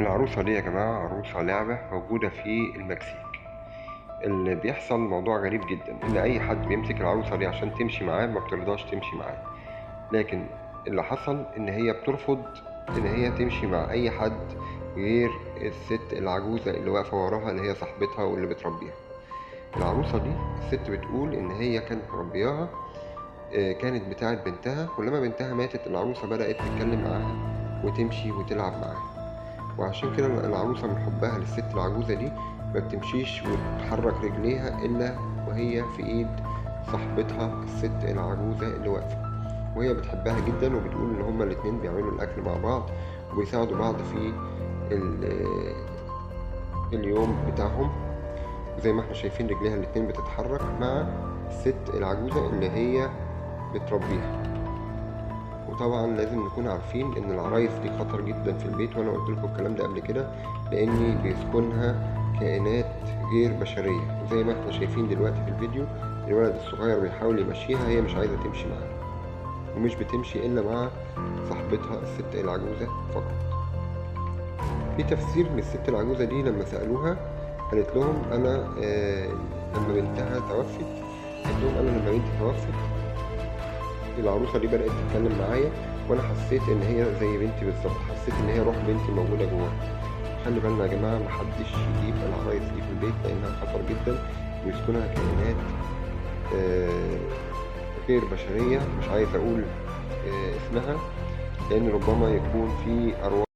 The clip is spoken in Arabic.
العروسة دي يا جماعة عروسة لعبة موجودة في المكسيك. اللي بيحصل موضوع غريب جدا، إن أي حد بيمسك العروسة دي عشان تمشي معاه ما بترضاش تمشي معاه. لكن اللي حصل إن هي بترفض إن هي تمشي مع أي حد غير الست العجوزة اللي واقفة وراها، اللي هي صاحبتها واللي بتربيها. العروسة دي الست بتقول إن هي كانت مربياها، كانت بتاعت بنتها، ولما بنتها ماتت العروسة بدأت تتكلم معاها وتمشي وتلعب معاها. وعشان كده العروسة من حبها للست العجوزة دي ما بتمشيش وتحرك رجليها إلا وهي في إيد صاحبتها الست العجوزة اللي واقفة. وهي بتحبها جدا، وبتقول إن هما الاتنين بيعملوا الأكل مع بعض وبيساعدوا بعض في اليوم بتاعهم. زي ما احنا شايفين رجليها الاتنين بتتحرك مع الست العجوزة اللي هي بتربيها. وطبعا لازم نكون عارفين ان العرايس دي خطر جدا في البيت، وانا قلت لكم الكلام ده قبل كده، لان بيسكنها كائنات غير بشريه. وزي ما احنا شايفين دلوقتي في الفيديو، الولد الصغير بيحاول يمشيها، هي مش عايزه تمشي معاه، ومش بتمشي الا مع صاحبتها الست العجوزه فقط. في تفسير للست العجوزه دي لما سالوها، قالت لهم انا لما بنتها توفت، قالت لهم انا لما بنتي توفت العروسة دي بدأت تتكلم معايا، وأنا حسيت إن هي زي بنتي بالظبط، حسيت إن هي روح بنتي موجودة جواها. خلي بالنا يا جماعة، محدش يجيب العرايس دي في البيت لأنها خطر جدا، ويسكنها كائنات غير بشرية. مش عايز أقول اسمها، لأن ربما يكون في أرواح